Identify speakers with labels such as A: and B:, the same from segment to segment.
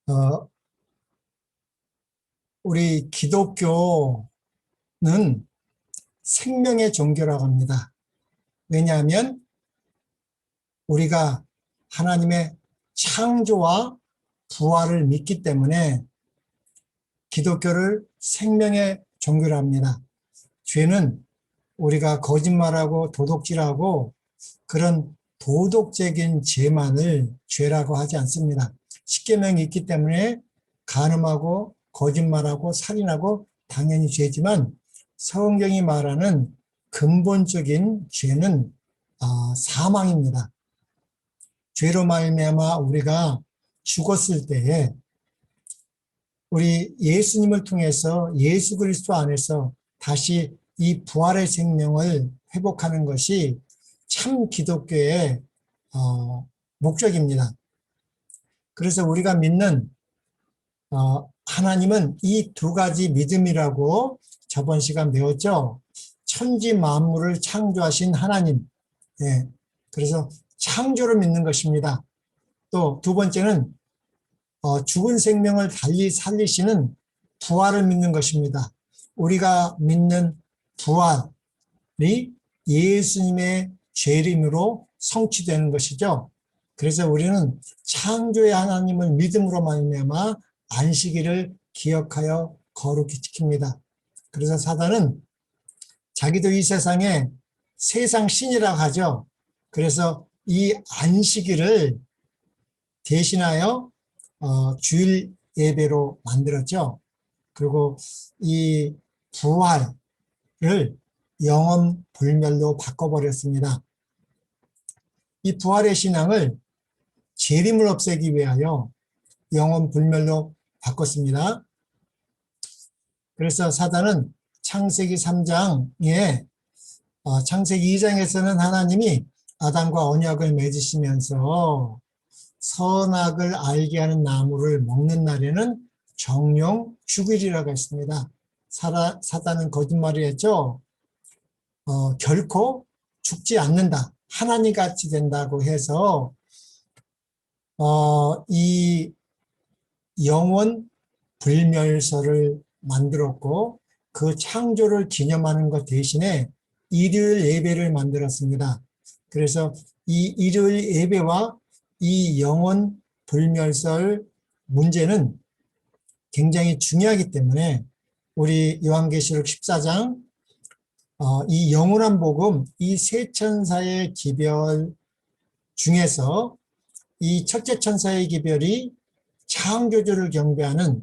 A: 어, 우리 기독교는 생명의 종교라고 합니다. 왜냐하면 우리가 하나님의 창조와 부활을 믿기 때문에 기독교를 생명의 종교라 합니다. 죄는 우리가 거짓말하고 도둑질하고 그런 도덕적인 죄만을 죄라고 하지 않습니다. 십계명이 있기 때문에 간음하고 거짓말하고 살인하고 당연히 죄지만 성경이 말하는 근본적인 죄는 사망입니다. 죄로 말미암아 우리가 죽었을 때에 우리 예수님을 통해서 예수 그리스도 안에서 다시 이 부활의 생명을 회복하는 것이 참 기독교의 목적입니다. 그래서 우리가 믿는 하나님은 이 두 가지 믿음이라고 저번 시간 배웠죠. 천지 만물을 창조하신 하나님. 예. 그래서 창조를 믿는 것입니다. 또 두 번째는 죽은 생명을 달리 살리시는 부활을 믿는 것입니다. 우리가 믿는 부활이 예수님의 죄림으로 성취되는 것이죠. 그래서 우리는 창조의 하나님을 믿음으로 말미암아 안식일을 기억하여 거룩히 지킵니다. 그래서 사단은 자기도 이 세상에 세상 신이라고 하죠. 그래서 이 안식일을 대신하여 주일 예배로 만들었죠. 그리고 이 부활을 영원 불멸로 바꿔버렸습니다. 이 부활의 신앙을 재림을 없애기 위하여 영원 불멸로 바꿨습니다. 그래서 사단은 창세기 3장에 창세기 2장에서는 하나님이 아담과 언약을 맺으시면서 선악을 알게 하는 나무를 먹는 날에는 정령 죽으리라고 했습니다. 사단은 거짓말을 했죠. 결코 죽지 않는다. 하나님 같이 된다고 해서 이 영원 불멸설을 만들었고 그 창조를 기념하는 것 대신에 일요일 예배를 만들었습니다. 그래서 이 일요일 예배와 이 영원 불멸설 문제는 굉장히 중요하기 때문에 우리 요한계시록 14장 이 영원한 복음, 이 세 천사의 기별 중에서 이 첫째 천사의 기별이 창조주를 경배하는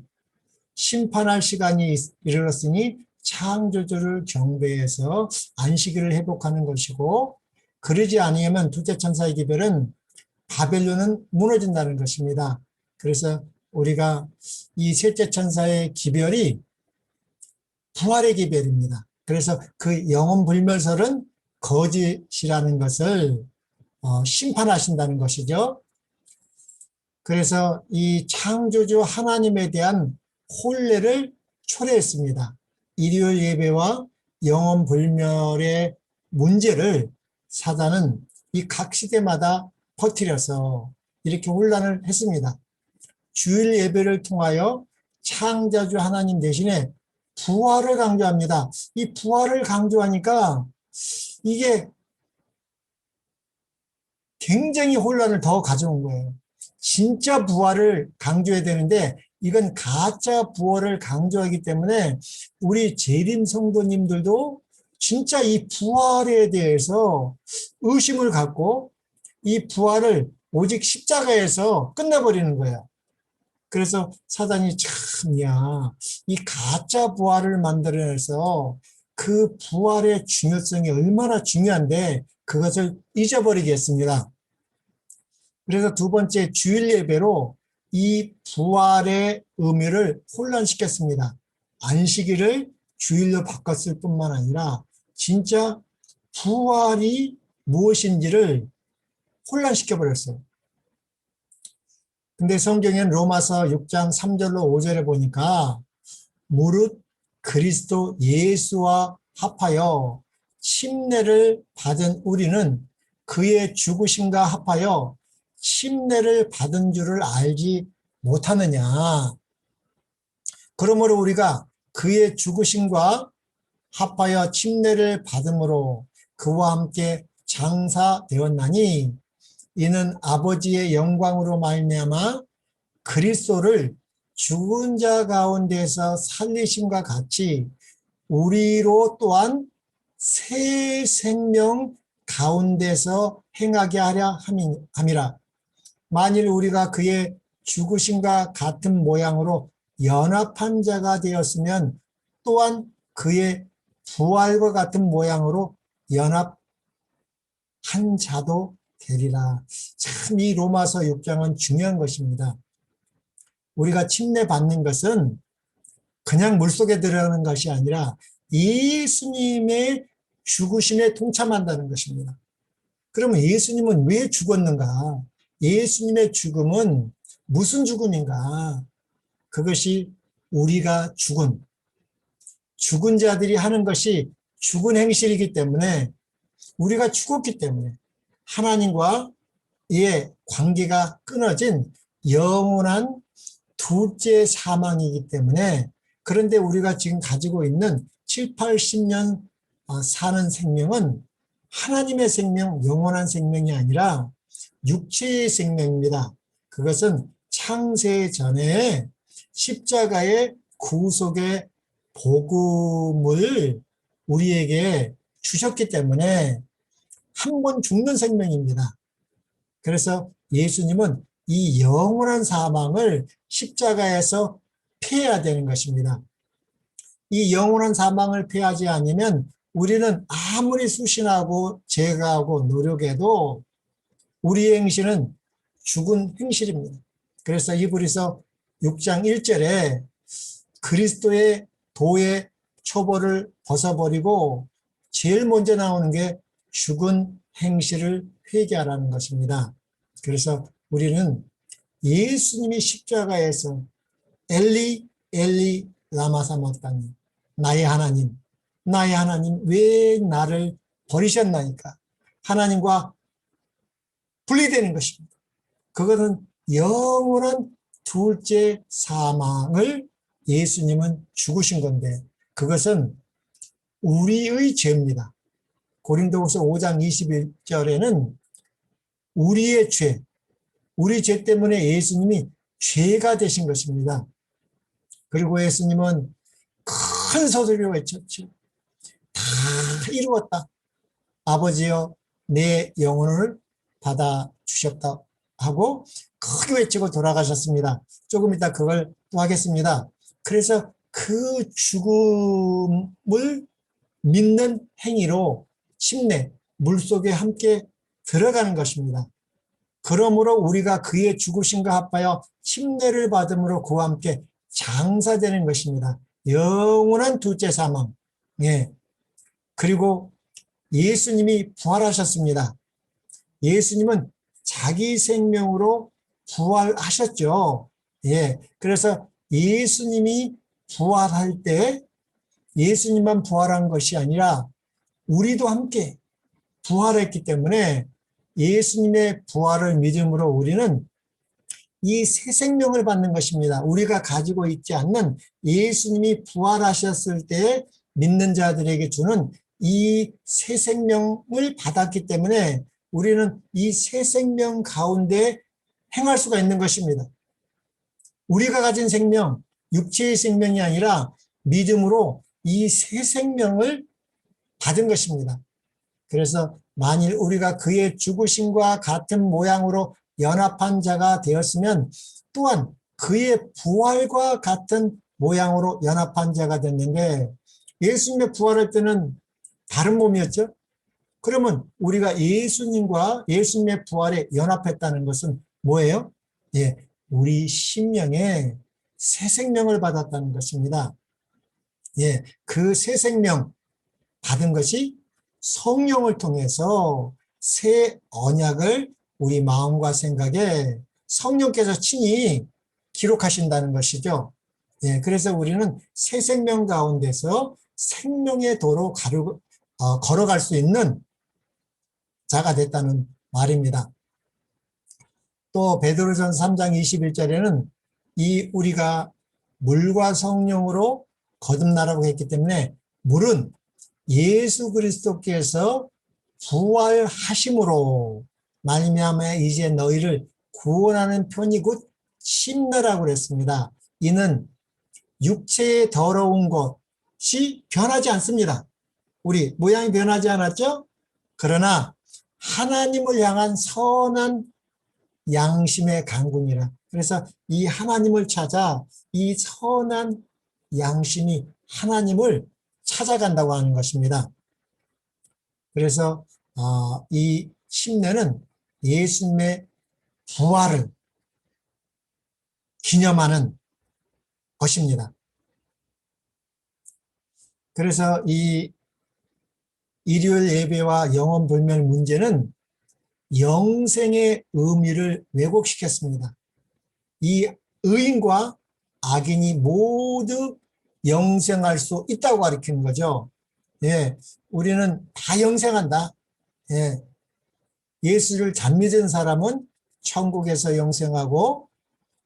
A: 심판할 시간이 이르렀으니 창조주를 경배해서 안식일을 회복하는 것이고, 그러지 아니하면 둘째 천사의 기별은 바벨론은 무너진다는 것입니다. 그래서 우리가 이 셋째 천사의 기별이 부활의 기별입니다. 그래서 그 영원 불멸설은 거짓이라는 것을 심판하신다는 것이죠. 그래서 이 창조주 하나님에 대한 혼례를 초래했습니다. 일요일 예배와 영원 불멸의 문제를 사단은 이 각 시대마다 퍼뜨려서 이렇게 혼란을 했습니다. 주일 예배를 통하여 창조주 하나님 대신에 부활을 강조합니다. 이 부활을 강조하니까 이게 굉장히 혼란을 더 가져온 거예요. 진짜 부활을 강조해야 되는데 이건 가짜 부활을 강조하기 때문에 우리 재림 성도님들도 진짜 이 부활에 대해서 의심을 갖고 이 부활을 오직 십자가에서 끝내버리는 거예요. 그래서 사단이 참야 이 가짜 부활을 만들어내서 그 부활의 중요성이 얼마나 중요한데 그것을 잊어버리겠습니다. 그래서 두 번째 주일 예배로 이 부활의 의미를 혼란시켰습니다. 안식일을 주일로 바꿨을 뿐만 아니라 진짜 부활이 무엇인지를 혼란시켜버렸어요. 근데 성경엔 로마서 6장 3절로 5절에 보니까 무릇 그리스도 예수와 합하여 침례를 받은 우리는 그의 죽으심과 합하여 침례를 받은 줄을 알지 못하느냐. 그러므로 우리가 그의 죽으심과 합하여 침례를 받음으로 그와 함께 장사되었나니 이는 아버지의 영광으로 말미암아 그리스도를 죽은 자 가운데서 살리심과 같이 우리로 또한 새 생명 가운데서 행하게 하려 함이라. 만일 우리가 그의 죽으심과 같은 모양으로 연합한 자가 되었으면 또한 그의 부활과 같은 모양으로 연합한 자도 되리라. 참 이 로마서 6장은 중요한 것입니다. 우리가 침례 받는 것은 그냥 물속에 들어가는 것이 아니라 예수님의 죽으심에 동참한다는 것입니다. 그러면 예수님은 왜 죽었는가? 예수님의 죽음은 무슨 죽음인가? 그것이 우리가 죽은 자들이 하는 것이 죽은 행실이기 때문에 우리가 죽었기 때문에 하나님과의 관계가 끊어진 영원한 둘째 사망이기 때문에 그런데 우리가 지금 가지고 있는 7, 80년 사는 생명은 하나님의 생명, 영원한 생명이 아니라 육체의 생명입니다. 그것은 창세 전에 십자가의 구속의 복음을 우리에게 주셨기 때문에 한 번 죽는 생명입니다. 그래서 예수님은 이 영원한 사망을 십자가에서 피해야 되는 것입니다. 이 영원한 사망을 피하지 않으면 우리는 아무리 수신하고 제가하고 노력해도 우리의 행실은 죽은 행실입니다. 그래서 히브리서 6장 1절에 그리스도의 도의 초벌을 벗어버리고 제일 먼저 나오는 게 죽은 행실을 회개하라는 것입니다. 그래서 우리는 예수님이 십자가에서 엘리 엘리 라마 사박다니 나의 하나님 왜 나를 버리셨나이까 하나님과 분리되는 것입니다. 그것은 영원한 둘째 사망을 예수님은 죽으신 건데 그것은 우리의 죄입니다. 고린도후서 5장 21절에는 우리의 죄, 우리 죄 때문에 예수님이 죄가 되신 것입니다. 그리고 예수님은 큰 소리로 외쳤죠. 다 이루었다. 아버지여 내 영혼을 받아 주셨다 하고 크게 외치고 돌아가셨습니다. 조금 이따 그걸 또 하겠습니다. 그래서 그 죽음을 믿는 행위로 침례, 물속에 함께 들어가는 것입니다. 그러므로 우리가 그의 죽으심과 합하여 침례를 받음으로 그와 함께 장사되는 것입니다. 영원한 둘째 사망. 예. 그리고 예수님이 부활하셨습니다. 예수님은 자기 생명으로 부활하셨죠. 예. 그래서 예수님이 부활할 때 예수님만 부활한 것이 아니라 우리도 함께 부활했기 때문에 예수님의 부활을 믿음으로 우리는 이 새 생명을 받는 것입니다. 우리가 가지고 있지 않는 예수님이 부활하셨을 때 믿는 자들에게 주는 이 새 생명을 받았기 때문에 우리는 이 새 생명 가운데 행할 수가 있는 것입니다. 우리가 가진 생명, 육체의 생명이 아니라 믿음으로 이 새 생명을 받은 것입니다. 그래서 만일 우리가 그의 죽으심과 같은 모양으로 연합한 자가 되었으면 또한 그의 부활과 같은 모양으로 연합한 자가 됐는데 예수님의 부활할 때는 다른 몸이었죠. 그러면 우리가 예수님과 예수님의 부활에 연합했다는 것은 뭐예요? 예, 우리 심령에 새 생명을 받았다는 것입니다. 예, 그 새 생명 받은 것이 성령을 통해서 새 언약을 우리 마음과 생각에 성령께서 친히 기록하신다는 것이죠. 예, 그래서 우리는 새 생명 가운데서 생명의 도로 걸어갈 수 있는 자가 됐다는 말입니다. 또 베드로전서 3장 21절에는 이 우리가 물과 성령으로 거듭나라고 했기 때문에 물은 예수 그리스도께서 부활하심으로 말미암아 이제 너희를 구원하는 편이 곧 씻느라고 그랬습니다. 이는 육체의 더러운 것이 변하지 않습니다. 우리 모양이 변하지 않았죠? 그러나 하나님을 향한 선한 양심의 강군이라. 그래서 이 하나님을 찾아 이 선한 양심이 하나님을 찾아간다고 하는 것입니다. 그래서 이 심내는 예수님의 부활을 기념하는 것입니다. 그래서 이 일요일 예배와 영혼불멸 문제는 영생의 의미를 왜곡시켰습니다. 이 의인과 악인이 모두 영생할 수 있다고 가르치는 거죠. 예, 우리는 다 영생한다. 예, 예수를 잘 믿은 사람은 천국에서 영생하고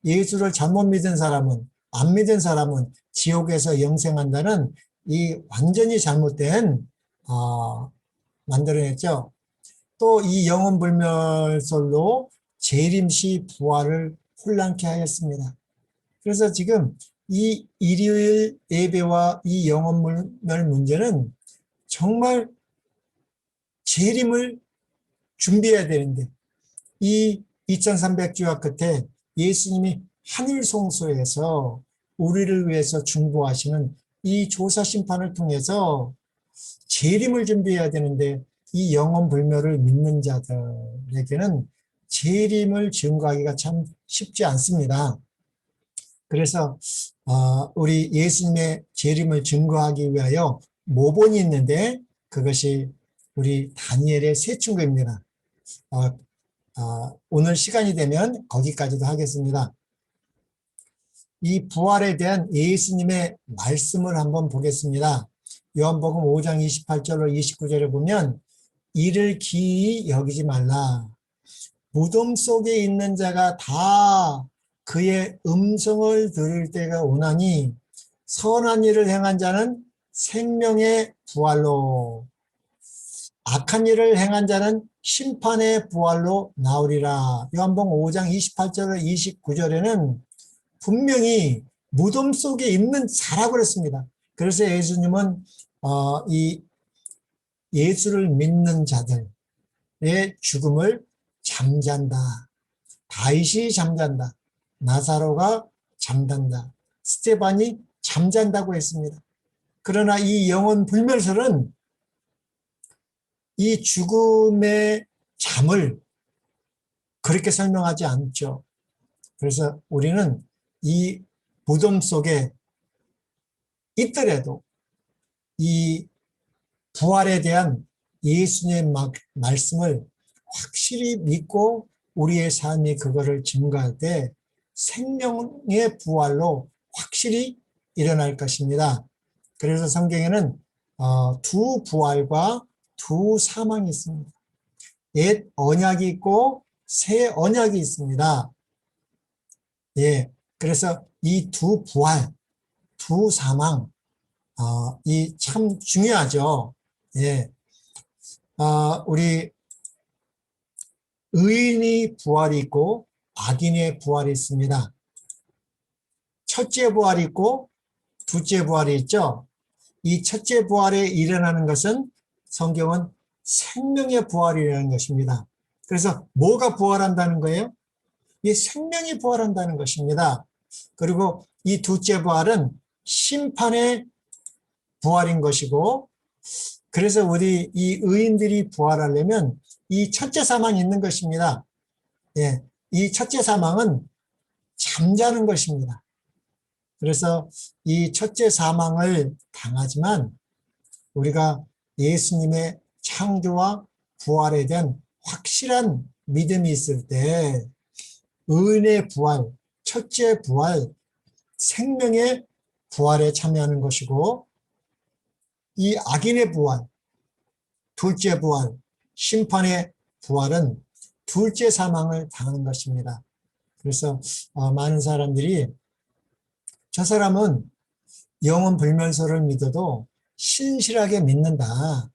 A: 예수를 잘못 믿은 사람은, 안 믿은 사람은 지옥에서 영생한다는 이 완전히 잘못된 만들어냈죠. 또 이 영혼불멸설로 재림시 부활을 혼란케 하였습니다. 그래서 지금 이 일요일 예배와 이 영혼불멸 문제는 정말 재림을 준비해야 되는데 이 2300주와 끝에 예수님이 하늘 성소에서 우리를 위해서 중보하시는 이 조사 심판을 통해서 재림을 준비해야 되는데 이 영혼 불멸을 믿는 자들에게는 재림을 증거하기가 참 쉽지 않습니다. 그래서 우리 예수님의 재림을 증거하기 위하여 모본이 있는데 그것이 우리 다니엘의 세 친구입니다. 오늘 시간이 되면 거기까지도 하겠습니다. 이 부활에 대한 예수님의 말씀을 한번 보겠습니다. 요한복음 5장 28절로 29절에 보면 이를 기이 여기지 말라. 무덤 속에 있는 자가 다 그의 음성을 들을 때가 오나니 선한 일을 행한 자는 생명의 부활로 악한 일을 행한 자는 심판의 부활로 나오리라. 요한복음 5장 28절 29절에는 분명히 무덤 속에 있는 자라고 그랬습니다. 그래서 예수님은 이 예수를 믿는 자들의 죽음을 잠잔다. 다윗이 잠잔다. 나사로가 잠잔다. 스테반이 잠잔다고 했습니다. 그러나 이 영혼 불멸설은 이 죽음의 잠을 그렇게 설명하지 않죠. 그래서 우리는 이 무덤 속에 있더라도 이 부활에 대한 예수님의 말씀을 확실히 믿고 우리의 삶이 그거를 증거할 때 생명의 부활로 확실히 일어날 것입니다. 그래서 성경에는 두 부활과 두 사망이 있습니다. 옛 언약이 있고 새 언약이 있습니다. 예, 그래서 이 두 부활, 두 사망, 이 참 중요하죠. 예, 우리 의인의 부활이 있고 악인의 부활이 있습니다. 첫째 부활이 있고 둘째 부활이 있죠. 이 첫째 부활에 일어나는 것은 성경은 생명의 부활이라는 것입니다. 그래서 뭐가 부활한다는 거예요? 이 생명이 부활한다는 것입니다. 그리고 이 둘째 부활은 심판의 부활인 것이고, 그래서 우리 이 의인들이 부활하려면 이 첫째 사망이 있는 것입니다. 예, 이 첫째 사망은 잠자는 것입니다. 그래서 이 첫째 사망을 당하지만 우리가 예수님의 창조와 부활에 대한 확실한 믿음이 있을 때 의인의 부활, 첫째 부활, 생명의 부활에 참여하는 것이고 이 악인의 부활, 둘째 부활, 심판의 부활은 둘째 사망을 당하는 것입니다. 그래서 많은 사람들이 저 사람은 영혼 불멸소를 믿어도 신실하게 믿는다.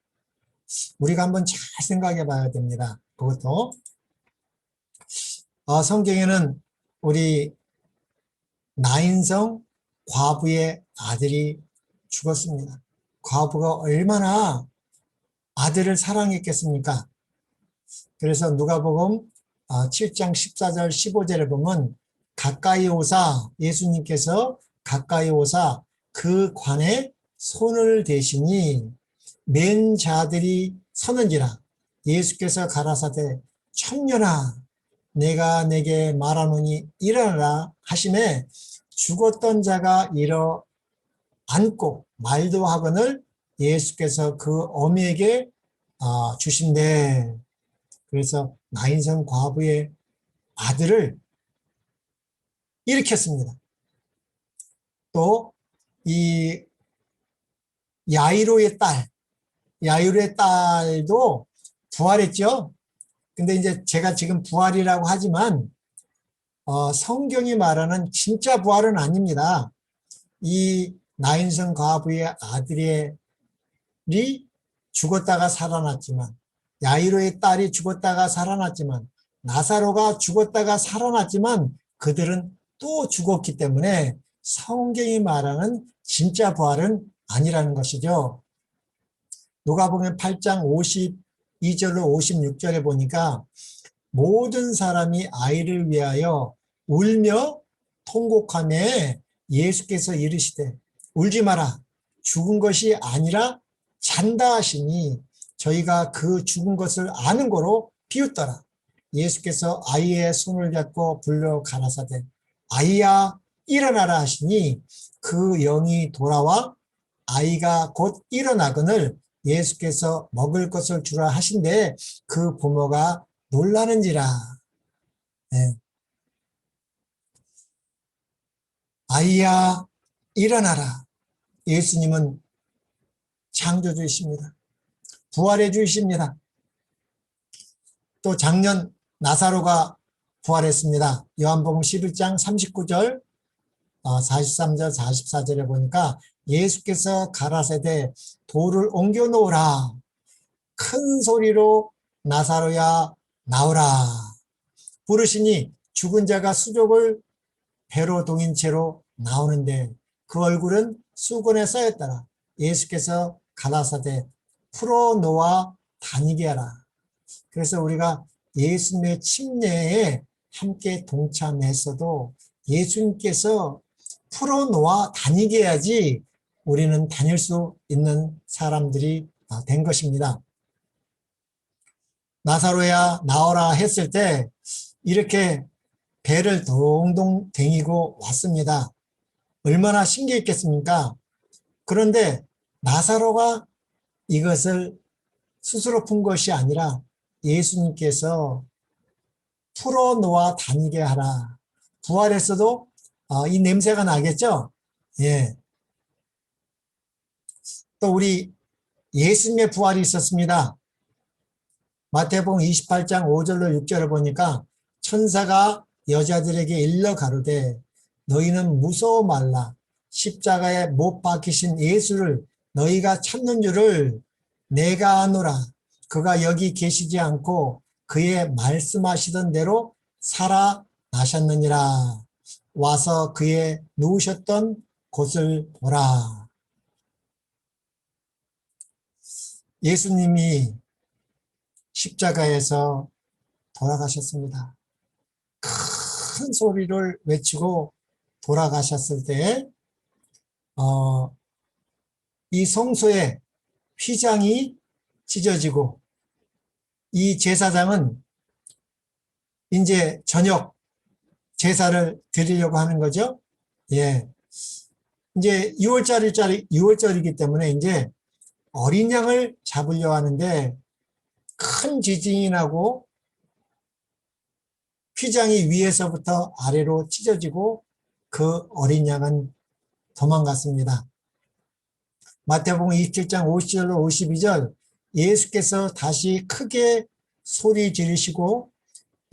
A: 우리가 한번 잘 생각해 봐야 됩니다. 그것도 성경에는 우리 나인성 과부의 아들이 죽었습니다. 과부가 얼마나 아들을 사랑했겠습니까? 그래서 누가복음 7장 14절 15절에 보면 가까이 오사, 예수님께서 가까이 오사 그 관에 손을 대시니 맨 자들이 서는지라. 예수께서 가라사대 청년아 내가 내게 말하노니 일어나라 하시매 죽었던 자가 일어 앉고 말도 하거늘 예수께서 그 어미에게 주신대. 그래서 나인성 과부의 아들을 일으켰습니다. 또 이 야이로의 딸도 부활했죠. 근데 이제 제가 지금 부활이라고 하지만 성경이 말하는 진짜 부활은 아닙니다. 이 나인성 과부의 아들이 죽었다가 살아났지만, 야이로의 딸이 죽었다가 살아났지만, 나사로가 죽었다가 살아났지만 그들은 또 죽었기 때문에 성경이 말하는 진짜 부활은 아니라는 것이죠. 누가복음 8장 52절로 56절에 보니까 모든 사람이 아이를 위하여 울며 통곡하며 예수께서 이르시되 울지 마라 죽은 것이 아니라 잔다 하시니 저희가 그 죽은 것을 아는 거로 비웃더라. 예수께서 아이의 손을 잡고 불러 가라사대 아이야 일어나라 하시니 그 영이 돌아와 아이가 곧 일어나거늘 예수께서 먹을 것을 주라 하신데 그 부모가 놀라는지라. 네. 아이야 일어나라. 예수님은 창조주이십니다. 부활해 주십니다. 또 작년 나사로가 부활했습니다. 요한복음 11장 39절 43절 44절에 보니까 예수께서 가라사대 돌을 옮겨 놓으라. 큰 소리로 나사로야 나오라. 부르시니 죽은 자가 수족을 배로 동인 채로 나오는데 그 얼굴은 수건에 쌓였더라. 예수께서 가라사대 풀어놓아 다니게 하라. 그래서 우리가 예수님의 침례에 함께 동참했어도 예수님께서 풀어놓아 다니게 해야지 우리는 다닐 수 있는 사람들이 된 것입니다. 나사로야 나오라 했을 때 이렇게 배를 동동 댕기고 왔습니다. 얼마나 신기했겠습니까? 그런데 나사로가 이것을 스스로 푼 것이 아니라 예수님께서 풀어놓아 다니게 하라. 부활했어도 이 냄새가 나겠죠? 예. 또 우리 예수님의 부활이 있었습니다. 마태복음 28장 5절로 6절을 보니까 천사가 여자들에게 일러 가로되 너희는 무서워 말라. 십자가에 못 박히신 예수를 너희가 찾는 줄을 내가 아노라. 그가 여기 계시지 않고 그의 말씀하시던 대로 살아나셨느니라. 와서 그의 누우셨던 곳을 보라. 예수님이 십자가에서 돌아가셨습니다. 큰 소리를 외치고 돌아가셨을 때, 이 성소의 휘장이 찢어지고, 이 제사장은 이제 저녁 제사를 드리려고 하는 거죠. 예. 이제 6월절이기 때문에 이제 어린 양을 잡으려 하는데 큰 지진이 나고 휘장이 위에서부터 아래로 찢어지고 그 어린 양은 도망갔습니다. 마태복음 27장 50절로 52절 예수께서 다시 크게 소리 지르시고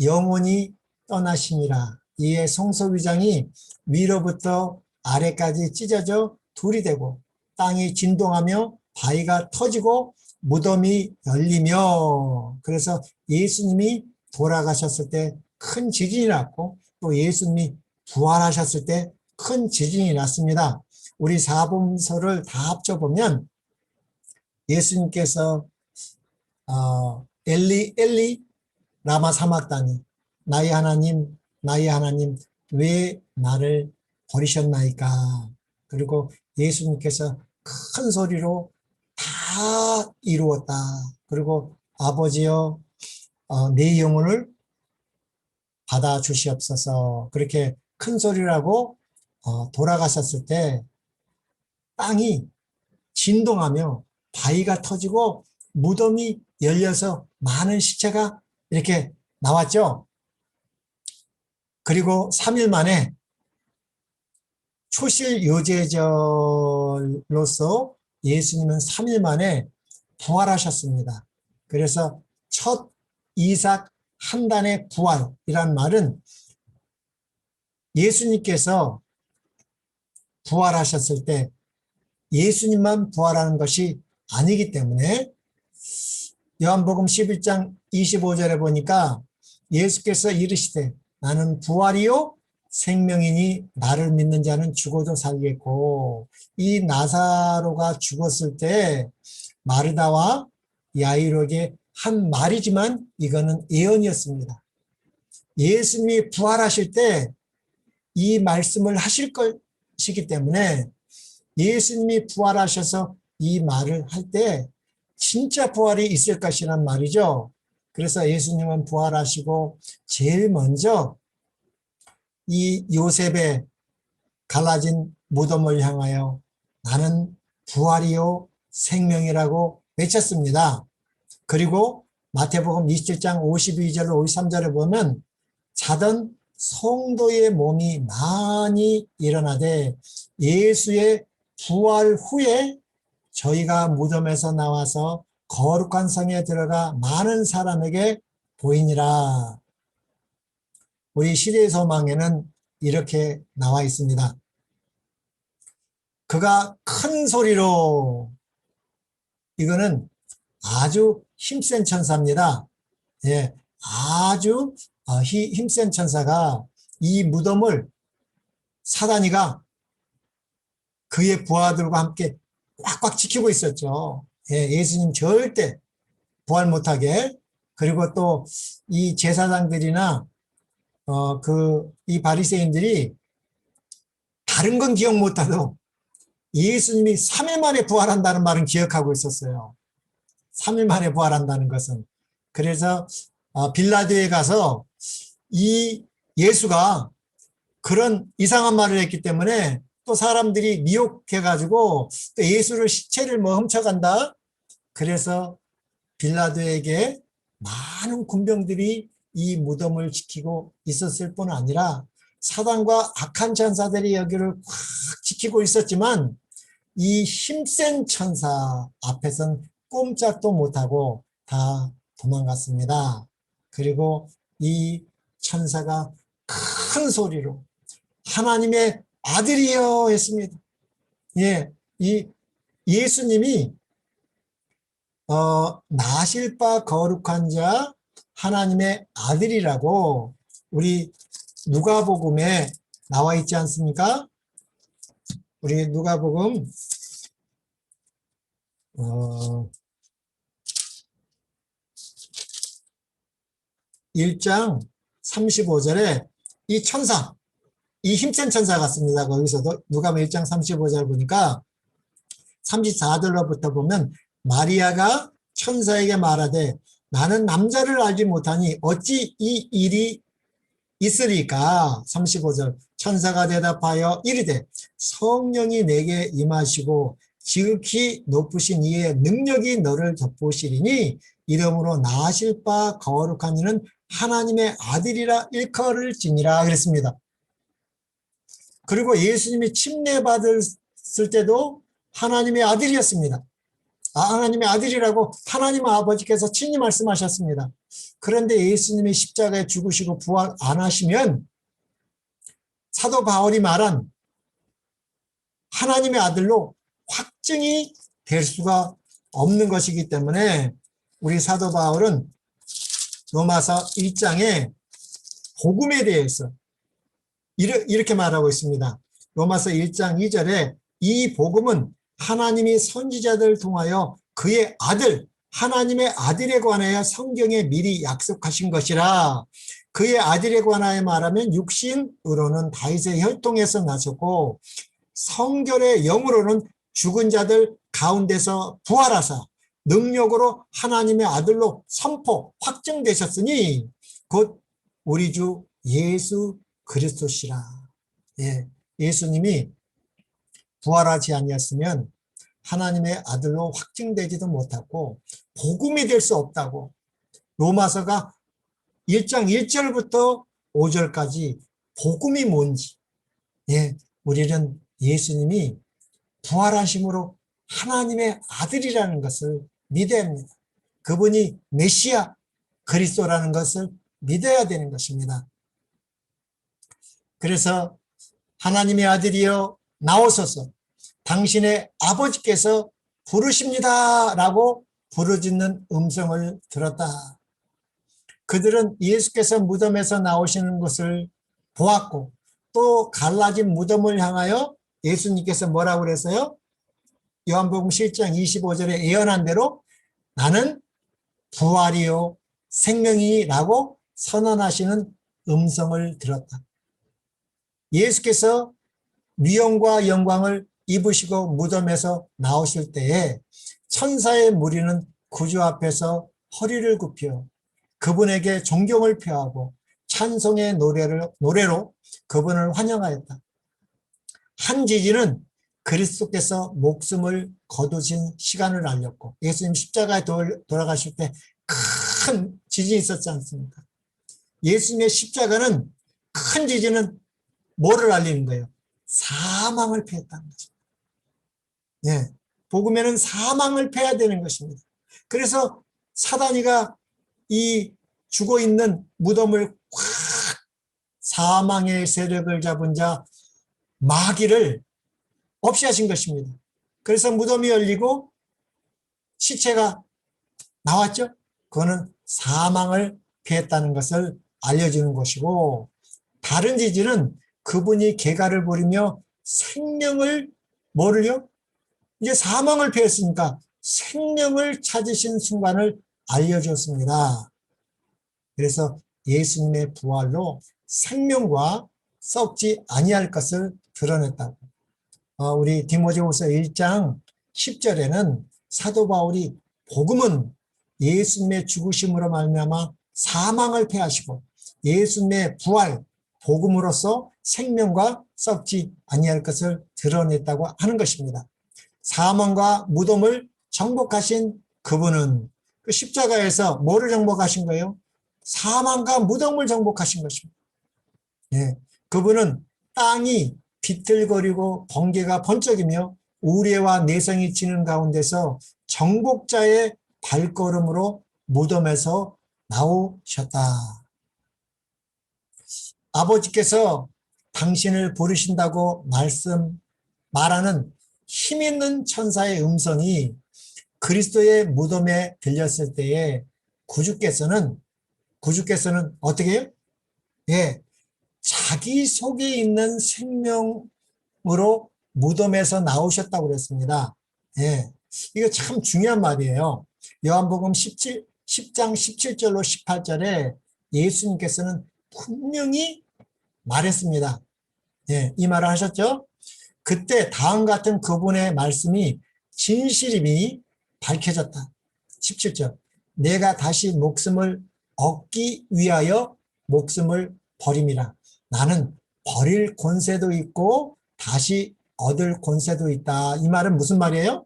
A: 영원히 떠나시니라. 이에 성소위장이 위로부터 아래까지 찢어져 둘이 되고 땅이 진동하며 바위가 터지고 무덤이 열리며, 그래서 예수님이 돌아가셨을 때 큰 지진이 났고 또 예수님이 부활하셨을 때 큰 지진이 났습니다. 우리 사복음서를 다 합쳐보면 예수님께서 엘리 엘리 라마 사막다니, 나의 하나님 왜 나를 버리셨나이까. 그리고 예수님께서 큰 소리로 다 이루었다. 그리고 아버지여 내 영혼을 받아 주시옵소서. 그렇게 큰 소리라고 돌아가셨을 때 땅이 진동하며 바위가 터지고 무덤이 열려서 많은 시체가 이렇게 나왔죠. 그리고 3일 만에 초실 요제절로서 예수님은 3일 만에 부활하셨습니다. 그래서 첫 이삭 한 단의 부활이란 말은 예수님께서 부활하셨을 때 예수님만 부활하는 것이 아니기 때문에 요한복음 11장 25절에 보니까 예수께서 이르시되 나는 부활이요 생명이니 나를 믿는 자는 죽어도 살겠고, 이 나사로가 죽었을 때 마르다와 야이로에게 한 말이지만 이거는 예언이었습니다. 예수님이 부활하실 때 이 말씀을 하실 것이기 때문에 예수님이 부활하셔서 이 말을 할 때 진짜 부활이 있을 것이란 말이죠. 그래서 예수님은 부활하시고 제일 먼저 이 요셉의 갈라진 무덤을 향하여 나는 부활이요 생명이라고 외쳤습니다. 그리고 마태복음 27장 52절로 53절에 보면 자던 성도의 몸이 많이 일어나되 예수의 부활 후에 저희가 무덤에서 나와서 거룩한 성에 들어가 많은 사람에게 보이니라. 우리 시대의 소망에는 이렇게 나와 있습니다. 그가 큰 소리로, 이거는 아주 힘센 천사입니다. 예, 아주 힘센 천사가 이 무덤을 사단이가 그의 부하들과 함께 꽉꽉 지키고 있었죠. 예, 예수님 절대 부활 못하게. 그리고 또 이 제사장들이나 이 바리새인들이 다른 건 기억 못하도 예수님이 3일 만에 부활한다는 말은 기억하고 있었어요. 3일 만에 부활한다는 것은. 그래서 빌라도에 가서 이 예수가 그런 이상한 말을 했기 때문에 또 사람들이 미혹해가지고 또 예수를 시체를 훔쳐간다. 그래서 빌라도에게 많은 군병들이 이 무덤을 지키고 있었을 뿐 아니라 사단과 악한 천사들이 여기를 꽉 지키고 있었지만 이 힘센 천사 앞에선 꼼짝도 못하고 다 도망갔습니다. 그리고 이 천사가 큰 소리로 하나님의 아들이여 했습니다. 예, 이 예수님이 나실 바 거룩한 자 하나님의 아들이라고 우리 누가복음에 나와 있지 않습니까? 우리 누가복음 1장 35절에 이 천사, 이 힘센 천사 같습니다. 거기서도 누가복음 1장 35절 보니까 34절로부터 보면 마리아가 천사에게 말하되 나는 남자를 알지 못하니 어찌 이 일이 있으리까. 35절 천사가 대답하여 이르되 성령이 내게 임하시고 지극히 높으신 이의 능력이 너를 덮으시리니 이름으로 나실 바 거룩한 이는 하나님의 아들이라 일컬을지니라 그랬습니다. 그리고 예수님이 침례받았을 때도 하나님의 아들이었습니다. 하나님의 아들이라고 하나님 아버지께서 친히 말씀하셨습니다. 그런데 예수님이 십자가에 죽으시고 부활 안 하시면 사도 바울이 말한 하나님의 아들로 확증이 될 수가 없는 것이기 때문에 우리 사도 바울은 로마서 1장에 복음에 대해서 이렇게 말하고 있습니다. 로마서 1장 2절에 이 복음은 하나님이 선지자들을 통하여 그의 아들 하나님의 아들에 관하여 성경에 미리 약속하신 것이라. 그의 아들에 관하여 말하면 육신으로는 다윗의 혈통에서 나셨고 성결의 영으로는 죽은 자들 가운데서 부활하사 능력으로 하나님의 아들로 선포 확정되셨으니 곧 우리 주 예수 그리스도시라. 예, 예수님이 부활하지 아니었으면 하나님의 아들로 확증되지도 못하고 복음이 될 수 없다고 로마서가 1장 1절부터 5절까지 복음이 뭔지, 예, 우리는 예수님이 부활하심으로 하나님의 아들이라는 것을 믿어야 합니다. 그분이 메시아 그리스도라는 것을 믿어야 되는 것입니다. 그래서 하나님의 아들이여 나오소서 당신의 아버지께서 부르십니다 라고 부르짖는 음성을 들었다. 그들은 예수께서 무덤에서 나오시는 것을 보았고 또 갈라진 무덤을 향하여 예수님께서 뭐라고 그랬어요? 요한복음 7장 25절에 예언한 대로 나는 부활이요 생명이라고 선언하시는 음성을 들었다. 예수께서 미움과 영광을 입으시고 무덤에서 나오실 때에 천사의 무리는 구주 앞에서 허리를 굽혀 그분에게 존경을 표하고 찬송의 노래로 그분을 환영하였다. 한 지진은 그리스도께서 목숨을 거두신 시간을 알렸고 예수님 십자가에 돌아가실 때 큰 지진이 있었지 않습니까? 예수님의 십자가는 큰 지진은 뭐를 알리는 거예요? 사망을 패했다는 것입니다. 네, 복음에는 사망을 패야 되는 것입니다. 그래서 사단이가 이 죽어있는 무덤을 확 사망의 세력을 잡은 자 마귀를 없이 하신 것입니다. 그래서 무덤이 열리고 시체가 나왔죠. 그거는 사망을 피했다는 것을 알려주는 것이고 다른 지진은 그분이 계가를 부리며 생명을 뭐를요? 이제 사망을 피했으니까 생명을 찾으신 순간을 알려줬습니다. 그래서 예수님의 부활로 생명과 썩지 아니할 것을 드러냈다고. 우리 디모데후서 1장 10절에는 사도 바울이 복음은 예수님의 죽으심으로 말미암아 사망을 패하시고 예수님의 부활 복음으로써 생명과 썩지 아니할 것을 드러냈다고 하는 것입니다. 사망과 무덤을 정복하신 그분은 그 십자가에서 뭐를 정복하신 거예요? 사망과 무덤을 정복하신 것입니다. 예, 그분은 땅이 비틀거리고 번개가 번쩍이며 우레와 내성이 치는 가운데서 정복자의 발걸음으로 무덤에서 나오셨다. 아버지께서 당신을 부르신다고 말하는 힘있는 천사의 음성이 그리스도의 무덤에 들렸을 때에 구주께서는 어떻게 해요? 예, 자기 속에 있는 생명으로 무덤에서 나오셨다고 그랬습니다. 예, 이거 참 중요한 말이에요. 요한복음 10장 17절로 18절에 예수님께서는 분명히 말했습니다. 예, 이 말을 하셨죠. 그때 다음 같은 그분의 말씀이 진실임이 밝혀졌다. 17절. 내가 다시 목숨을 얻기 위하여 목숨을 버림이라. 나는 버릴 권세도 있고 다시 얻을 권세도 있다. 이 말은 무슨 말이에요?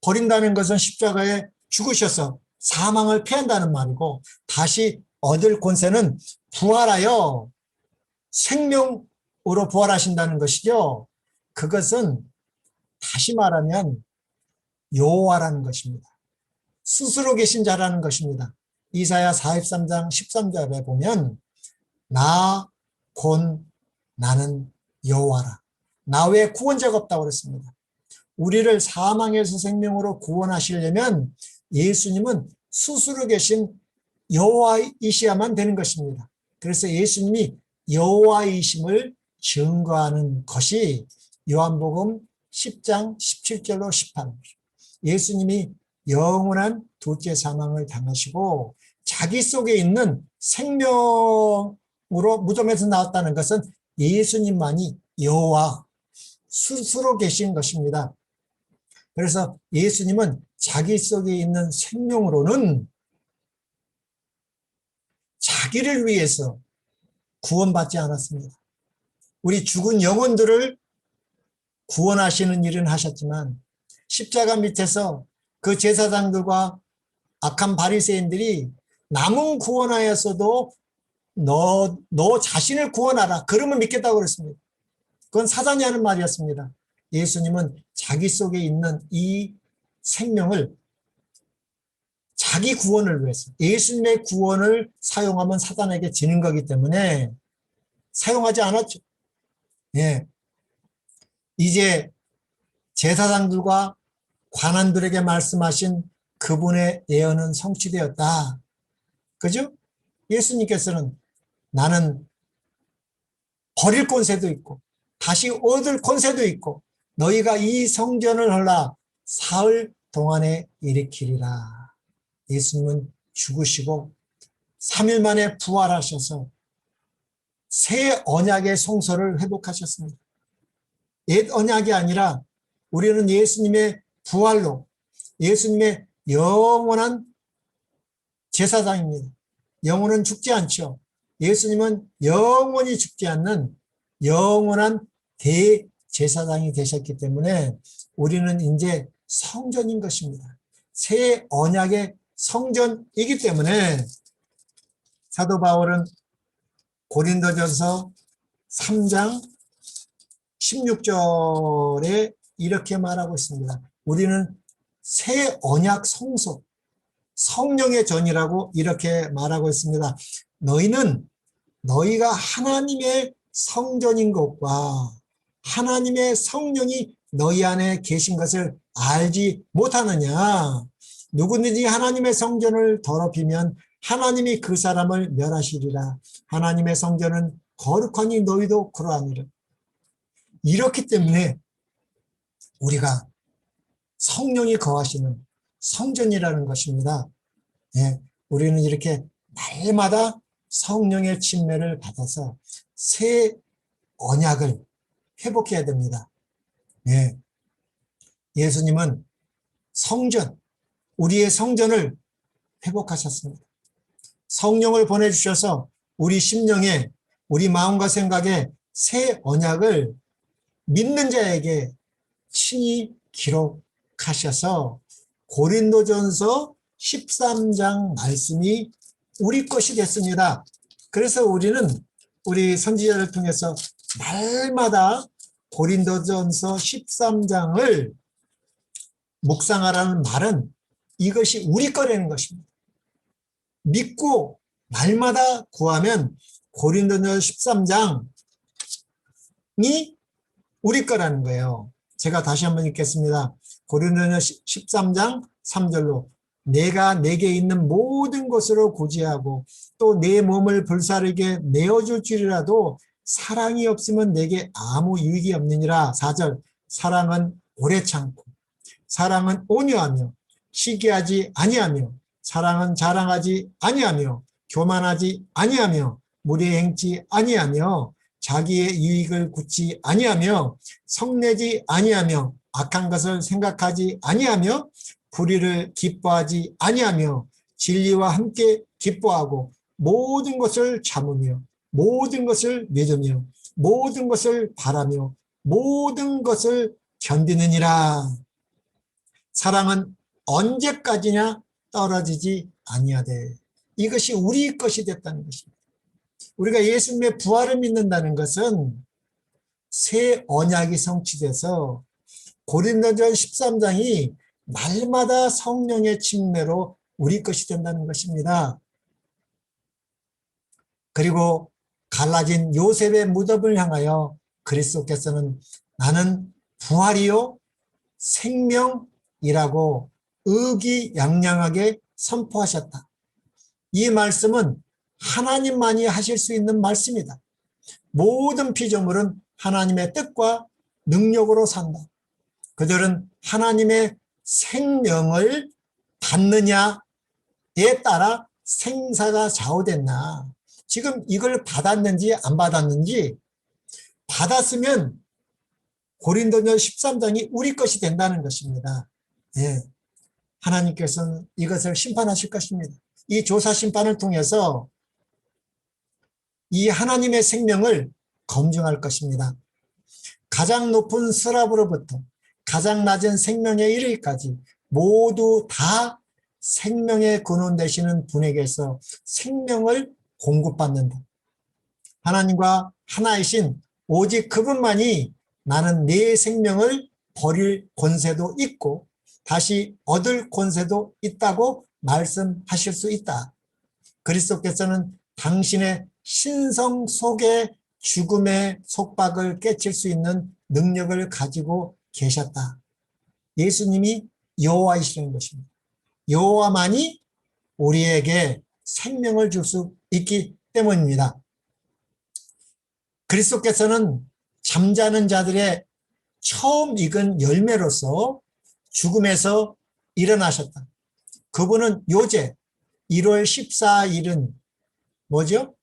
A: 버린다는 것은 십자가에 죽으셔서 사망을 패한다는 말이고 다시 얻을 권세는 부활하여 생명으로 부활하신다는 것이죠. 그것은 다시 말하면 여호와라는 것입니다. 스스로 계신 자라는 것입니다. 이사야 43장 13절에 보면 나 곧 나는 여호와라. 나 외에 구원자가 없다고 그랬습니다. 우리를 사망에서 생명으로 구원하시려면 예수님은 스스로 계신 여호와이셔야만 되는 것입니다. 그래서 예수님이 여호와이심을 증거하는 것이 요한복음 10장 17절로 18절. 예수님이 영원한 둘째 사망을 당하시고 자기 속에 있는 생명으로 무덤에서 나왔다는 것은 예수님만이 여호와 스스로 계신 것입니다. 그래서 예수님은 자기 속에 있는 생명으로는 자기를 위해서 구원받지 않았습니다. 우리 죽은 영혼들을 구원하시는 일은 하셨지만 십자가 밑에서 그 제사장들과 악한 바리새인들이 남은 구원하였어도 너 자신을 구원하라. 그러면 믿겠다고 그랬습니다. 그건 사단이 하는 말이었습니다. 예수님은 자기 속에 있는 이 생명을 자기 구원을 위해서, 예수님의 구원을 사용하면 사단에게 지는 거기 때문에 사용하지 않았죠. 예. 이제 제사장들과 관원들에게 말씀하신 그분의 예언은 성취되었다. 그죠? 예수님께서는 나는 버릴 권세도 있고 다시 얻을 권세도 있고 너희가 이 성전을 헐라 사흘 동안에 일으키리라. 예수님은 죽으시고 3일 만에 부활하셔서 새 언약의 성소를 회복하셨습니다. 옛 언약이 아니라 우리는 예수님의 부활로 예수님의 영원한 제사장입니다. 영혼은 죽지 않죠. 예수님은 영원히 죽지 않는 영원한 대제사장이 되셨기 때문에 우리는 이제 성전인 것입니다. 새 언약의 성전이기 때문에 사도 바울은 고린도전서 3장 16절에 이렇게 말하고 있습니다. 우리는 새 언약 성소, 성령의 전이라고 이렇게 말하고 있습니다. 너희가 하나님의 성전인 것과 하나님의 성령이 너희 안에 계신 것을 알지 못하느냐. 누구든지 하나님의 성전을 더럽히면 하나님이 그 사람을 멸하시리라. 하나님의 성전은 거룩하니 너희도 그러하니라. 이렇기 때문에 우리가 성령이 거하시는 성전이라는 것입니다. 예, 우리는 이렇게 날마다 성령의 침례를 받아서 새 언약을 회복해야 됩니다. 예, 예수님은 성전, 우리의 성전을 회복하셨습니다. 성령을 보내주셔서 우리 심령에, 우리 마음과 생각에 새 언약을 믿는 자에게 친히 기록하셔서 고린도전서 13장 말씀이 우리 것이 됐습니다. 그래서 우리는 우리 선지자를 통해서 날마다 고린도전서 13장을 묵상하라는 말은 이것이 우리 거라는 것입니다. 믿고 날마다 구하면 고린도전서 13장이 우리 거라는 거예요. 제가 다시 한번 읽겠습니다. 고린도전서 13장 3절로 내가 내게 있는 모든 것으로 고지하고 또 내 몸을 불사르게 내어줄 줄이라도 사랑이 없으면 내게 아무 유익이 없느니라. 4절 사랑은 오래 참고 사랑은 온유하며 시기하지 아니하며 사랑은 자랑하지 아니하며 교만하지 아니하며 무례 행치 아니하며 자기의 유익을 굳지 아니하며 성내지 아니하며 악한 것을 생각하지 아니하며 불의를 기뻐하지 아니하며 진리와 함께 기뻐하고 모든 것을 참으며 모든 것을 믿으며 모든 것을 바라며 모든 것을 견디느니라. 사랑은 언제까지나 떨어지지 아니하되. 이것이 우리 것이 됐다는 것입니다. 우리가 예수님의 부활을 믿는다는 것은 새 언약이 성취돼서 고린도전 13장이 날마다 성령의 침례로 우리 것이 된다는 것입니다. 그리고 갈라진 요셉의 무덤을 향하여 그리스도께서는 나는 부활이요 생명이라고 의기양양하게 선포하셨다. 이 말씀은 하나님만이 하실 수 있는 말씀이다. 모든 피조물은 하나님의 뜻과 능력으로 산다. 그들은 하나님의 생명을 받느냐에 따라 생사가 좌우됐나. 지금 이걸 받았는지 안 받았는지, 받았으면 고린도전 13장이 우리 것이 된다는 것입니다. 예. 하나님께서는 이것을 심판하실 것입니다. 이 조사 심판을 통해서 이 하나님의 생명을 검증할 것입니다. 가장 높은 스랍으로부터 가장 낮은 생명에 이르기까지 모두 다 생명의 근원 되시는 분에게서 생명을 공급받는다. 하나님과 하나이신 오직 그분만이 나는 내 생명을 버릴 권세도 있고 다시 얻을 권세도 있다고 말씀하실 수 있다. 그리스도께서는 당신의 신성 속에 죽음의 속박을 깨칠 수 있는 능력을 가지고 계셨다. 예수님이 여호와이시는 것입니다. 여호와만이 우리에게 생명을 줄 수 있기 때문입니다. 그리스도께서는 잠자는 자들의 처음 익은 열매로서 죽음에서 일어나셨다. 그분은 요제 1월 14일은 뭐죠?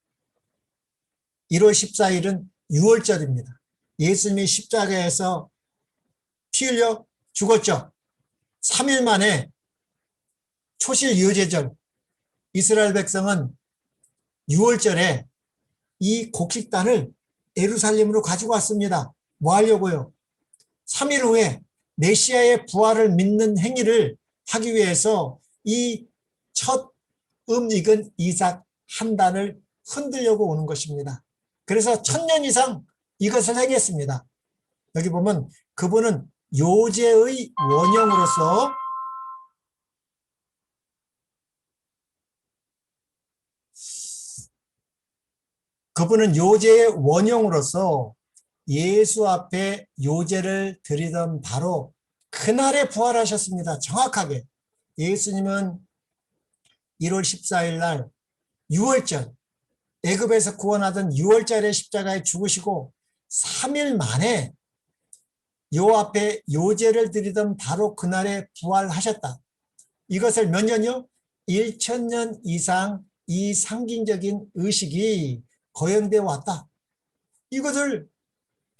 A: 1월 14일은 유월절입니다. 예수님이 십자가에서 피 흘려 죽었죠. 3일 만에 초실 유제절, 이스라엘 백성은 유월절에 이 곡식단을 예루살렘으로 가지고 왔습니다. 뭐 하려고요? 3일 후에 메시아의 부활을 믿는 행위를 하기 위해서 이 첫 익은 이삭 한 단을 흔들려고 오는 것입니다. 그래서 1000년 이상 이것을 행했습니다. 여기 보면 그분은 요제의 원형으로서 예수 앞에 요제를 드리던 바로 그날에 부활하셨습니다. 정확하게. 예수님은 1월 14일 날 유월절, 애굽에서 구원하던 유월절에 십자가에 죽으시고 3일 만에 요 앞에 요제를 드리던 바로 그날에 부활하셨다. 이것을 몇 년이요? 1000년 이상 이 상징적인 의식이 거행되어 왔다. 이것을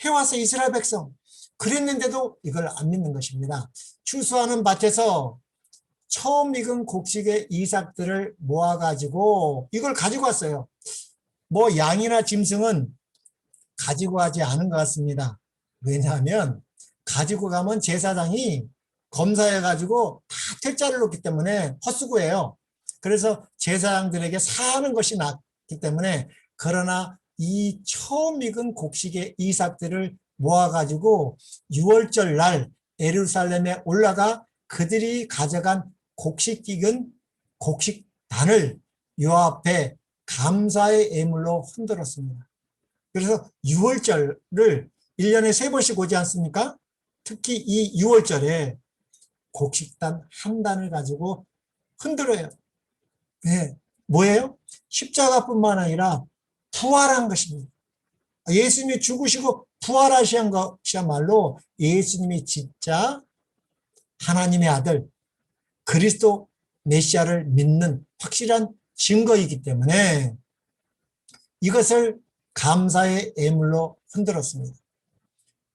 A: 해와서 이스라엘 백성 그랬는데도 이걸 안 믿는 것입니다. 추수하는 밭에서 처음 익은 곡식의 이삭들을 모아가지고 이걸 가지고 왔어요. 뭐 양이나 짐승은 가지고 가지 않은 것 같습니다. 왜냐하면 가지고 가면 제사장이 검사해가지고 다 퇴짜를 놓기 때문에 헛수고해요. 그래서 제사장들에게 사는 것이 낫기 때문에, 그러나 이 처음 익은 곡식의 이삭들을 모아가지고 6월절 날 예루살렘에 올라가 그들이 가져간 곡식 익은 곡식단을 요 앞에 감사의 예물로 흔들었습니다. 그래서 6월절을 1년에 3번씩 오지 않습니까? 특히 이 6월절에 곡식단 한 단을 가지고 흔들어요. 네. 뭐예요? 십자가뿐만 아니라 부활한 것입니다. 예수님이 죽으시고 부활하신 것이야말로 예수님이 진짜 하나님의 아들 그리스도 메시아를 믿는 확실한 증거이기 때문에 이것을 감사의 예물로 흔들었습니다.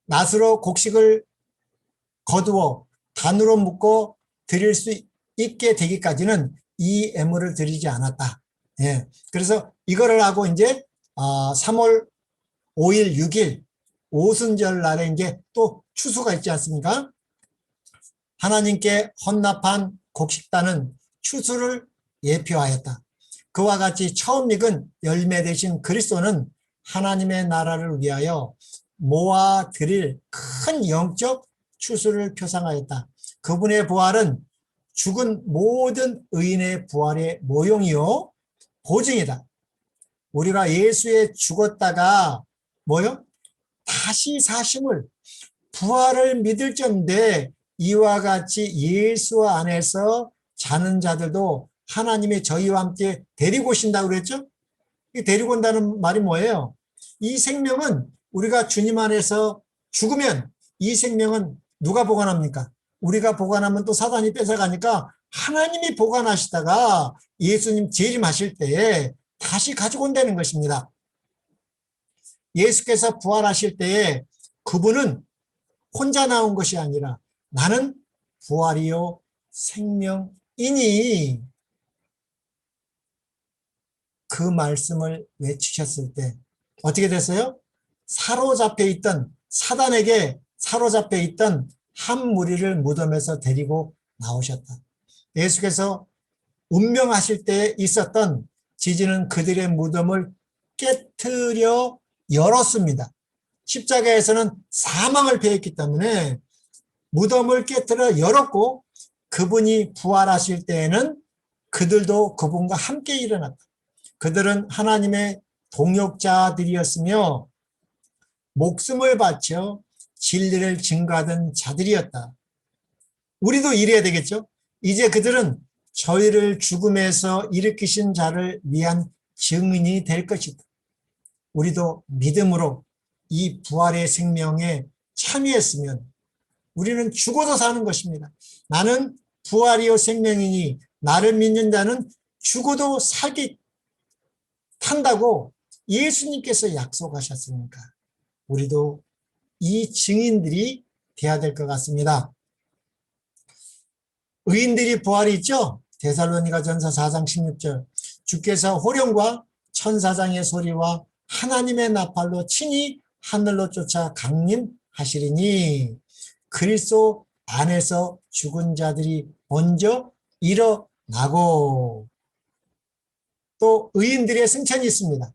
A: 낫으로 곡식을 거두어 단으로 묶어 드릴 수 있게 되기까지는 이 예물을 드리지 않았다. 예. 그래서 이거를 하고 이제 3월 5일, 6일 오순절 날에 이제 또 추수가 있지 않습니까? 하나님께 헌납한 곡식단은 추수를 예표하였다. 그와 같이 처음 익은 열매 되신 그리스도는 하나님의 나라를 위하여 모아 드릴 큰 영적 추수를 표상하였다. 그분의 부활은 죽은 모든 의인의 부활의 모형이요 보증이다. 우리가 예수에 죽었다가 뭐요? 다시 사심을 부활을 믿을 점인데 이와 같이 예수 안에서 자는 자들도 하나님이 저희와 함께 데리고 오신다고 그랬죠? 이 데리고 온다는 말이 뭐예요? 이 생명은 우리가 주님 안에서 죽으면 이 생명은 누가 보관합니까? 우리가 보관하면 또 사단이 뺏어가니까 하나님이 보관하시다가 예수님 재림하실 때에 다시 가지고 온다는 것입니다. 예수께서 부활하실 때에 그분은 혼자 나온 것이 아니라 나는 부활이요 생명이니 그 말씀을 외치셨을 때 어떻게 됐어요? 사로잡혀 있던 사단에게 사로잡혀 있던 한 무리를 무덤에서 데리고 나오셨다. 예수께서 운명하실 때 있었던 지진은 그들의 무덤을 깨트려 열었습니다. 십자가에서는 사망을 패했기 때문에 무덤을 깨트려 열었고 그분이 부활하실 때에는 그들도 그분과 함께 일어났다. 그들은 하나님의 동역자들이었으며 목숨을 바쳐 진리를 증거하던 자들이었다. 우리도 이래야 되겠죠? 이제 그들은 저희를 죽음에서 일으키신 자를 위한 증인이 될 것이다. 우리도 믿음으로 이 부활의 생명에 참여했으면 우리는 죽어도 사는 것입니다. 나는 부활이요 생명이니 나를 믿는 자는 죽어도 살게 탄다고 예수님께서 약속하셨으니까 우리도 이 증인들이 돼야 될 것 같습니다. 의인들이 부활이 있죠? 데살로니가전서 4장 16절 주께서 호령과 천사장의 소리와 하나님의 나팔로 친히 하늘로 쫓아 강림하시리니 그리스도 안에서 죽은 자들이 먼저 일어나고 또 의인들의 승천이 있습니다.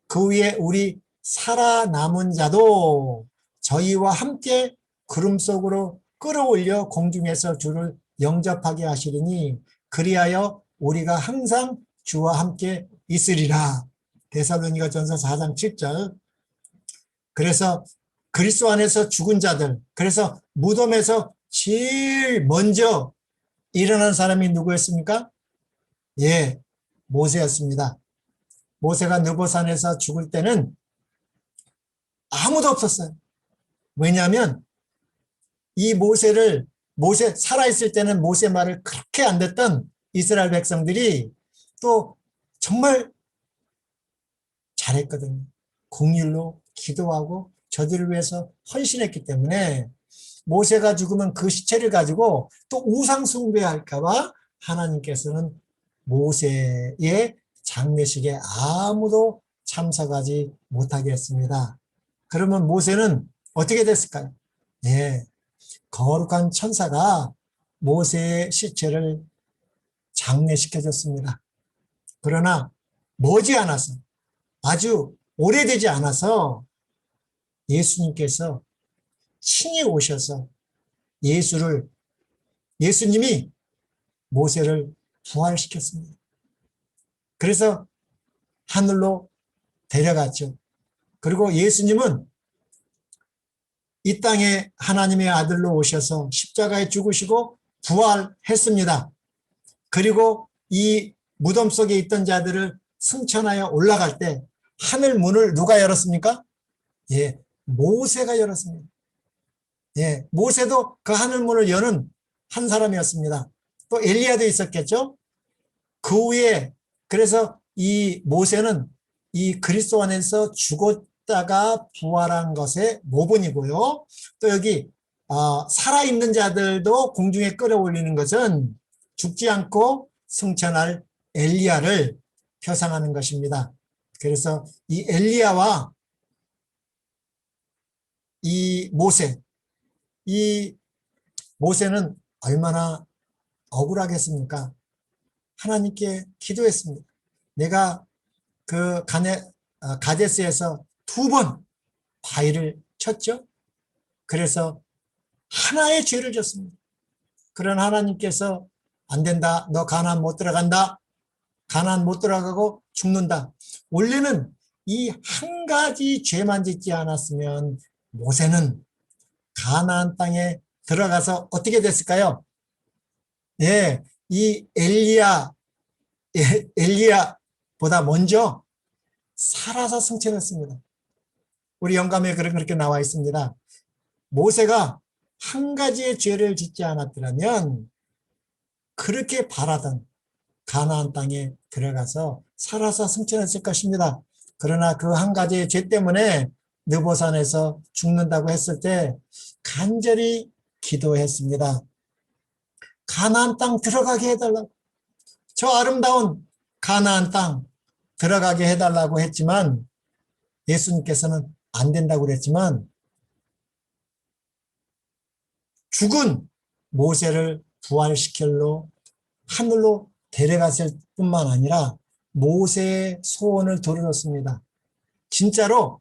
A: 그 위에 우리 살아남은 자도 저희와 함께 구름 속으로 끌어올려 공중에서 주를 영접하게 하시리니 그리하여 우리가 항상 주와 함께 있으리라. 데살로니가전서 4장 7절. 그래서 그리스도 안에서 죽은 자들, 그래서 무덤에서 제일 먼저 일어난 사람이 누구였습니까? 예, 모세였습니다. 모세가 느보산에서 죽을 때는 아무도 없었어요. 왜냐하면 이 모세 살아있을 때는 모세 말을 그렇게 안 듣던 이스라엘 백성들이 또 정말 잘했거든요. 긍휼로 기도하고 저들을 위해서 헌신했기 때문에 모세가 죽으면 그 시체를 가지고 또 우상 숭배할까 봐 하나님께서는 모세의 장례식에 아무도 참석하지 못하게 했습니다. 그러면 모세는 어떻게 됐을까요? 네, 거룩한 천사가 모세의 시체를 장례시켜줬습니다. 그러나 머지않아서 아주 오래되지 않아서 예수님께서 친히 오셔서 예수님이 모세를 부활시켰습니다. 그래서 하늘로 데려갔죠. 그리고 예수님은 이 땅에 하나님의 아들로 오셔서 십자가에 죽으시고 부활했습니다. 그리고 이 무덤 속에 있던 자들을 승천하여 올라갈 때 하늘 문을 누가 열었습니까? 예, 모세가 열었습니다. 예, 모세도 그 하늘 문을 여는 한 사람이었습니다. 또 엘리야도 있었겠죠? 그 위에 그래서 이 모세는 이 그리스도 안에서 죽었다가 부활한 것의 모본이고요. 또 여기 살아있는 자들도 공중에 끌어올리는 것은 죽지 않고 승천할 엘리야를 표상하는 것입니다. 그래서 이 엘리야와 이 모세는 얼마나 억울하겠습니까? 하나님께 기도했습니다. 내가 그 가데스에서 2번 바위를 쳤죠. 그래서 하나의 죄를 졌습니다. 그러나 하나님께서 안 된다. 너 가나안 못 들어간다. 가나안 못 들어가고 죽는다. 원래는 이 한 가지 죄만 짓지 않았으면 모세는 가나안 땅에 들어가서 어떻게 됐을까요? 예, 이 엘리야보다 먼저 살아서 승천했습니다. 우리 영감에 그렇게 나와 있습니다. 모세가 한 가지의 죄를 짓지 않았더라면 그렇게 바라던 가나안 땅에 들어가서 살아서 승천했을 것입니다. 그러나 그 한 가지의 죄 때문에 느보산에서 죽는다고 했을 때 간절히 기도했습니다. 가나안 땅 들어가게 해달라고. 저 아름다운 가나안 땅 들어가게 해달라고 했지만 예수님께서는 안 된다고 그랬지만 죽은 모세를 부활시킬로 하늘로 데려갔을 뿐만 아니라 모세의 소원을 들어줬습니다. 진짜로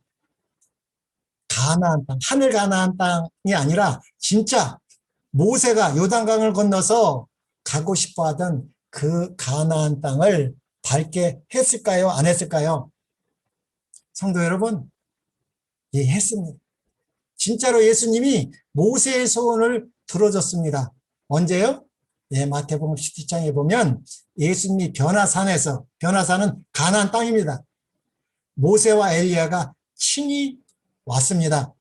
A: 가나안 땅, 하늘 가나안 땅이 아니라 진짜 모세가 요단강을 건너서 가고 싶어 하던 그 가나안 땅을 밟게 했을까요? 안 했을까요? 성도 여러분, 예, 했습니다. 진짜로 예수님이 모세의 소원을 들어줬습니다. 언제요? 예, 마태복음 17장에 보면 예수님이 변화산에서, 변화산은 가나안 땅입니다. 모세와 엘리야가 친히 왔습니다.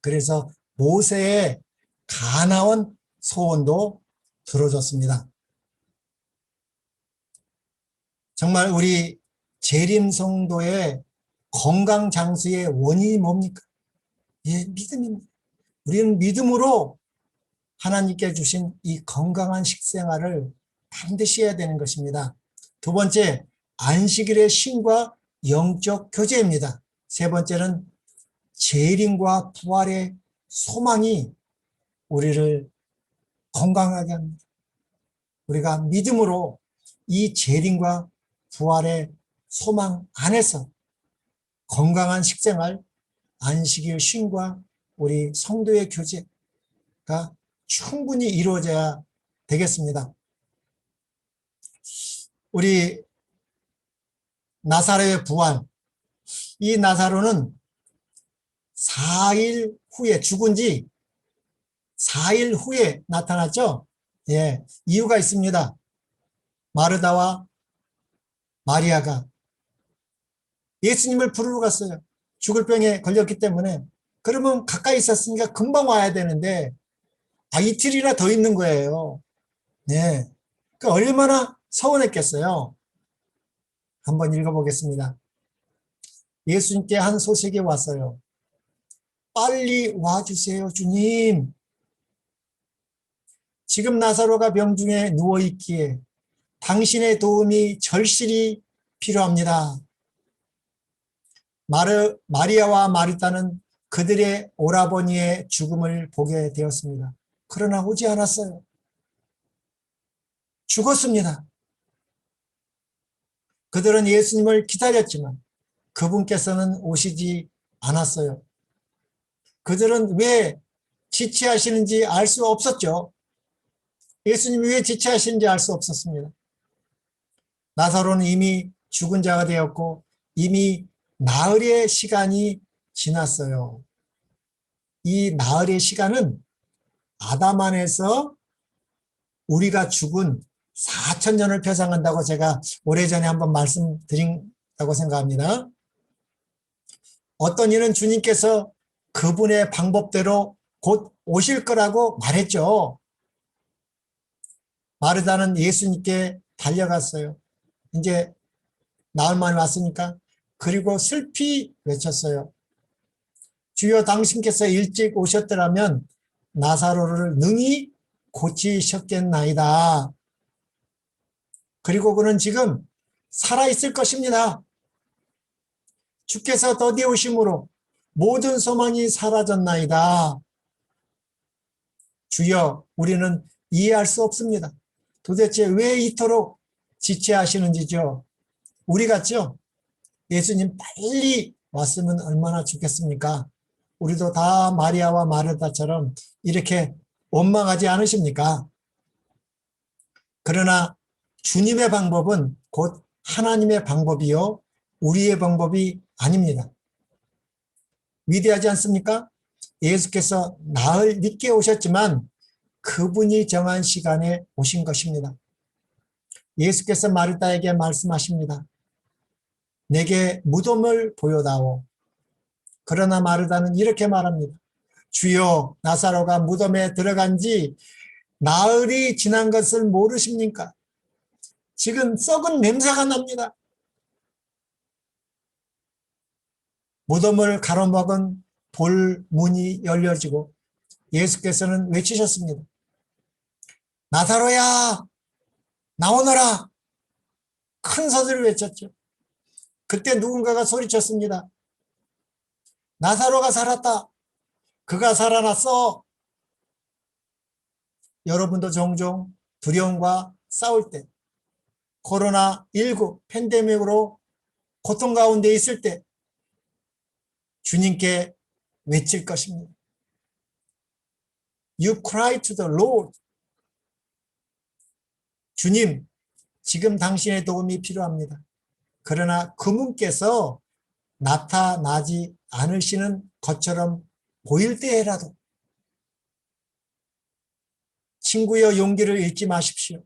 A: 그래서 모세의 가나온 소원도 들어줬습니다. 정말 우리 재림 성도의 건강 장수의 원인이 뭡니까? 예, 믿음입니다. 우리는 믿음으로 하나님께 주신 이 건강한 식생활을 반드시 해야 되는 것입니다. 두 번째, 안식일의 신과 영적 교제입니다. 세 번째는 재림과 부활의 소망이 우리를 건강하게 합니다. 우리가 믿음으로 이 재림과 부활의 소망 안에서 건강한 식생활, 안식일 쉼과 우리 성도의 교제가 충분히 이루어져야 되겠습니다. 우리 나사로의 부활, 이 나사로는 4일 후에 죽은 지 4일 후에 나타났죠. 예, 이유가 있습니다. 마르다와 마리아가 예수님을 부르러 갔어요. 죽을 병에 걸렸기 때문에. 그러면 가까이 있었으니까 금방 와야 되는데 이틀이나 더 있는 거예요. 네, 그러니까 얼마나 서운했겠어요. 한번 읽어보겠습니다. 예수님께 한 소식이 왔어요. 빨리 와주세요, 주님. 지금 나사로가 병중에 누워있기에 당신의 도움이 절실히 필요합니다. 마리아와 마르다는 그들의 오라버니의 죽음을 보게 되었습니다. 그러나 오지 않았어요. 죽었습니다. 그들은 예수님을 기다렸지만 그분께서는 오시지 않았어요. 그들은 왜 지체하시는지 알 수 없었죠. 예수님이 왜 지체하시는지 알 수 없었습니다. 나사로는 이미 죽은 자가 되었고 이미 나흘의 시간이 지났어요. 이 나흘의 시간은 아담 안에서 우리가 죽은 4,000년을 표상한다고 제가 오래전에 한번 말씀드린다고 생각합니다. 어떤 이는 주님께서 그분의 방법대로 곧 오실 거라고 말했죠. 마르다는 예수님께 달려갔어요. 이제 나흘 만에 왔으니까. 그리고 슬피 외쳤어요. 주여, 당신께서 일찍 오셨더라면 나사로를 능히 고치셨겠나이다. 그리고 그는 지금 살아있을 것입니다. 주께서 더디 오심으로 모든 소망이 사라졌나이다. 주여, 우리는 이해할 수 없습니다. 도대체 왜 이토록 지체하시는지죠. 우리 같죠? 예수님 빨리 왔으면 얼마나 좋겠습니까? 우리도 다 마리아와 마르다처럼 이렇게 원망하지 않으십니까? 그러나 주님의 방법은 곧 하나님의 방법이요 우리의 방법이 아닙니다. 위대하지 않습니까? 예수께서 나흘 늦게 오셨지만 그분이 정한 시간에 오신 것입니다. 예수께서 마르다에게 말씀하십니다. 내게 무덤을 보여다오. 그러나 마르다는 이렇게 말합니다. 주여, 나사로가 무덤에 들어간 지 나흘이 지난 것을 모르십니까? 지금 썩은 냄새가 납니다. 무덤을 가로막은 돌문이 열려지고 예수께서는 외치셨습니다. 나사로야, 나오너라. 큰 소리를 외쳤죠. 그때 누군가가 소리쳤습니다. 나사로가 살았다. 그가 살아났어. 여러분도 종종 두려움과 싸울 때, 코로나19 팬데믹으로 고통 가운데 있을 때 주님께 외칠 것입니다. You cry to the Lord. 주님, 지금 당신의 도움이 필요합니다. 그러나 그분께서 나타나지 않으시는 것처럼 보일 때라도 친구여 용기를 잃지 마십시오.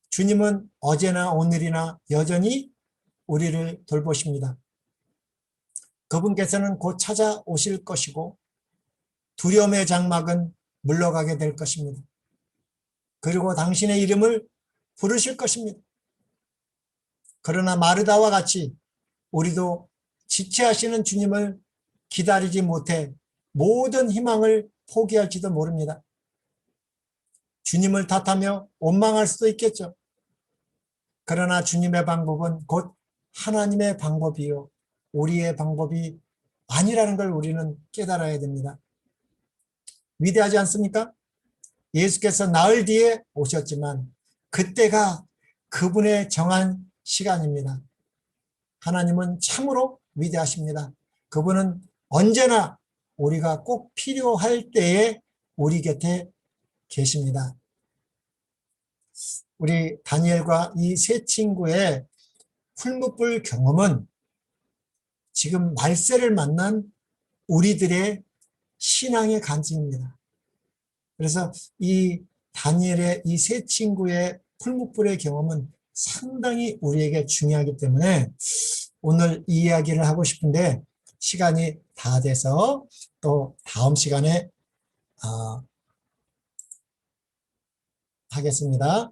A: 주님은 어제나 오늘이나 여전히 우리를 돌보십니다. 그분께서는 곧 찾아오실 것이고 두려움의 장막은 물러가게 될 것입니다. 그리고 당신의 이름을 부르실 것입니다. 그러나 마르다와 같이 우리도 지체하시는 주님을 기다리지 못해 모든 희망을 포기할지도 모릅니다. 주님을 탓하며 원망할 수도 있겠죠. 그러나 주님의 방법은 곧 하나님의 방법이요. 우리의 방법이 아니라는 걸 우리는 깨달아야 됩니다. 위대하지 않습니까? 예수께서 나흘 뒤에 오셨지만 그때가 그분의 정한 시간입니다. 하나님은 참으로 위대하십니다. 그분은 언제나 우리가 꼭 필요할 때에 우리 곁에 계십니다. 우리 다니엘과 이 세 친구의 풀무불 경험은 지금 말세를 만난 우리들의 신앙의 간증입니다. 그래서 이 다니엘의 이 세 친구의 풀무불의 경험은 상당히 우리에게 중요하기 때문에 오늘 이 이야기를 하고 싶은데 시간이 다 돼서 또 다음 시간에 하겠습니다.